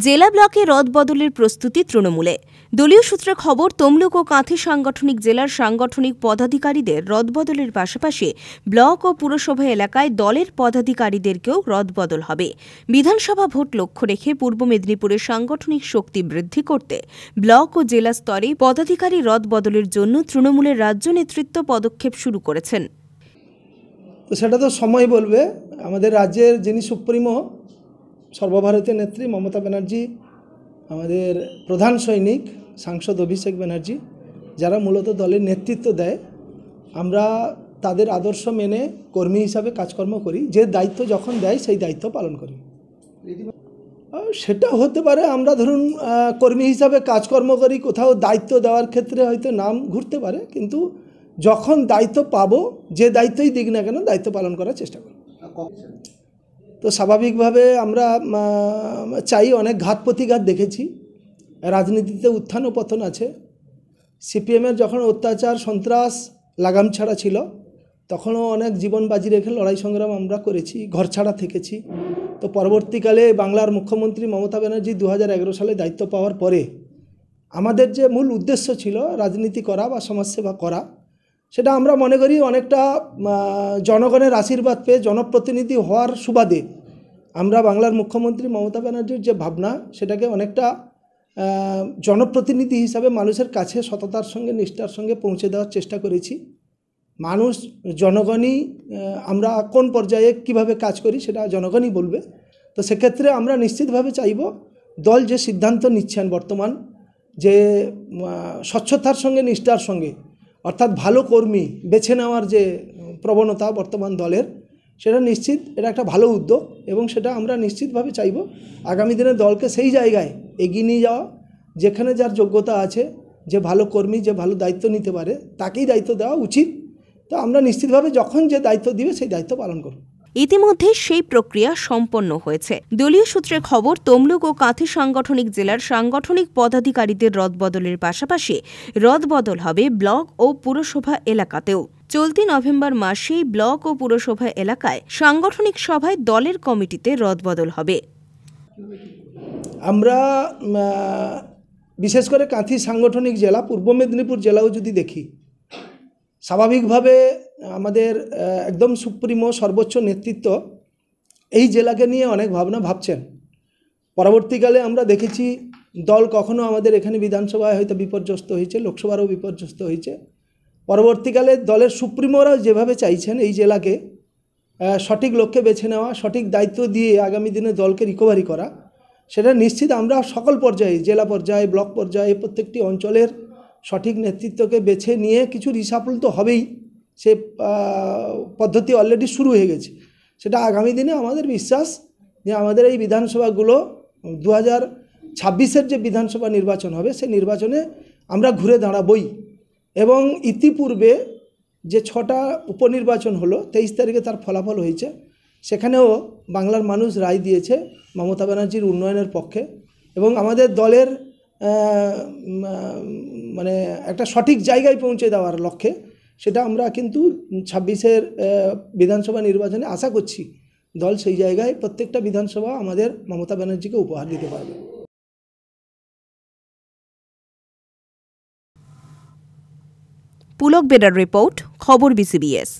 জেলা ব্লকে রদবদলের প্রস্তুতি তৃণমূলে। দলীয় সূত্রে খবর, তমলুক ও কাঁথি সাংগঠনিক জেলার সাংগঠনিক পদাধিকারীদের রদবদলের পাশাপাশি ব্লক ও পুরসভা এলাকায় দলের পদাধিকারীদেরকেও রদবদল হবে। বিধানসভা ভোট লক্ষ্য রেখে পূর্ব মেদিনীপুরের সাংগঠনিক শক্তি বৃদ্ধি করতে ব্লক ও জেলা স্তরে পদাধিকারী রদবদলের জন্য তৃণমূলের রাজ্য নেতৃত্ব পদক্ষেপ শুরু করেছেন। তো সেটা তো সময় বলবে। আমাদের রাজ্যের যিনি সুপ্রিমো সর্বভারতীয় নেত্রী মমতা ব্যানার্জি, আমাদের প্রধান সৈনিক সাংসদ অভিষেক ব্যানার্জি, যারা মূলত দলের নেতৃত্ব দেয়, আমরা তাদের আদর্শ মেনে কর্মী হিসাবে কাজকর্ম করি। যে দায়িত্ব যখন দেয় সেই দায়িত্ব পালন করি। সেটা হতে পারে আমরা ধরুন কর্মী হিসাবে কাজকর্ম করি, কোথাও দায়িত্ব দেওয়ার ক্ষেত্রে হয়তো নাম ঘুরতে পারে, কিন্তু যখন দায়িত্ব পাবো, যে দায়িত্বই দিক না কেন দায়িত্ব পালন করার চেষ্টা করি। তো স্বাভাবিকভাবে আমরা চাই, অনেক ঘাত প্রতিঘাত দেখেছি, রাজনীতিতে উত্থান ও পতন আছে। সিপিএমের যখন অত্যাচার সন্ত্রাস লাগাম ছাড়া ছিল, তখনও অনেক জীবন বাজি রেখে লড়াই সংগ্রাম আমরা করেছি, ঘর ছাড়া থেকেছি। তো পরবর্তীকালে বাংলার মুখ্যমন্ত্রী মমতা ব্যানার্জি 2011 সালে দায়িত্ব পাওয়ার পরে আমাদের যে মূল উদ্দেশ্য ছিল রাজনীতি করা বা সমাজসেবা করা, সেটা আমরা মনে করি অনেকটা জনগণের আশীর্বাদ পেয়ে জনপ্রতিনিধি হওয়ার সুবাদে আমরা বাংলার মুখ্যমন্ত্রী মমতা ব্যানার্জির যে ভাবনা, সেটাকে অনেকটা জনপ্রতিনিধি হিসাবে মানুষের কাছে সততার সঙ্গে নিষ্ঠার সঙ্গে পৌঁছে দেওয়ার চেষ্টা করেছি। মানুষ, জনগণই আমরা কোন পর্যায়ে কিভাবে কাজ করি সেটা জনগণই বলবে। তো সেক্ষেত্রে আমরা নিশ্চিতভাবে চাইব, দল যে সিদ্ধান্ত নিচ্ছেন বর্তমান, যে স্বচ্ছতার সঙ্গে নিষ্ঠার সঙ্গে, অর্থাৎ ভালো কর্মী বেছে নেওয়ার যে প্রবণতা বর্তমান দলের, সেটা নিশ্চিত, এটা একটা ভালো উদ্যোগ এবং সেটা আমরা নিশ্চিতভাবে চাইব আগামী দিনে দলকে সেই জায়গায় এগিয়ে নিয়ে যাওয়া, যেখানে যার যোগ্যতা আছে, যে ভালো কর্মী, যে ভালো দায়িত্ব নিতে পারে, তাকেই দায়িত্ব দেওয়া উচিত। তো আমরা নিশ্চিতভাবে যখন যে দায়িত্ব দিবে সেই দায়িত্ব পালন করব। ইতিমধ্যে সেই প্রক্রিয়া সম্পন্ন হয়েছে। দলীয় সূত্রে খবর, তমলুক ও কাঁথি সাংগঠনিক জেলার সাংগঠনিক পদাধিকারীদের রদবদলের পাশাপাশি রদবদল হবে ব্লক ও পুরসভা এলাকাতেও। চলতি নভেম্বর মাসেই ব্লক ও পুরসভা এলাকায় সাংগঠনিক সভায় দলের কমিটিতে রদবদল হবে। আমরা বিশেষ করে কাঁথি সাংগঠনিক জেলা, পূর্ব মেদিনীপুর জেলাও যদি দেখি, স্বাভাবিকভাবে আমাদের একদম সুপ্রিমো সর্বোচ্চ নেতৃত্ব এই জেলাকে নিয়ে অনেক ভাবনা ভাবছেন। পরবর্তীকালে আমরা দেখেছি দল কখনো আমাদের এখানে বিধানসভায় হয়তো বিপর্যস্ত হয়েছে, লোকসভারও বিপর্যস্ত হয়েছে। পরবর্তীকালে দলের সুপ্রিমোরাও যেভাবে চাইছেন এই জেলাকে সঠিক লক্ষ্যে বেছে নেওয়া, সঠিক দায়িত্ব দিয়ে আগামী দিনে দলকে রিকভারি করা, সেটা নিশ্চিত আমরা সকল পর্যায়ে, জেলা পর্যায়ে, ব্লক পর্যায়ে, প্রত্যেকটি অঞ্চলের সঠিক নেতৃত্বকে বেছে নিয়ে কিছু রিসাফল তো হবেই। সে পদ্ধতি অলরেডি শুরু হয়ে গেছে। সেটা আগামী দিনে আমাদের বিশ্বাস যে আমাদের এই বিধানসভাগুলো 2026-এর যে বিধানসভা নির্বাচন হবে, সেই নির্বাচনে আমরা ঘুরে দাঁড়াবই। এবং ইতিপূর্বে যে 6টা উপনির্বাচন হলো, 23 তারিখে তার ফলাফল হয়েছে, সেখানেও বাংলার মানুষ রায় দিয়েছে মমতা ব্যানার্জির উন্নয়নের পক্ষে এবং আমাদের দলের মানে একটা সঠিক জায়গায় পৌঁছে দেওয়ার লক্ষ্যে। সেটা আমরা কিন্তু 26-এর বিধানসভা নির্বাচনে আশা করছি দল সেই জায়গায় প্রত্যেকটা বিধানসভা আমাদের মমতা ব্যানার্জিকে উপহার দিতে পারবে। পুলক বেরার রিপোর্ট, খবর BCBS।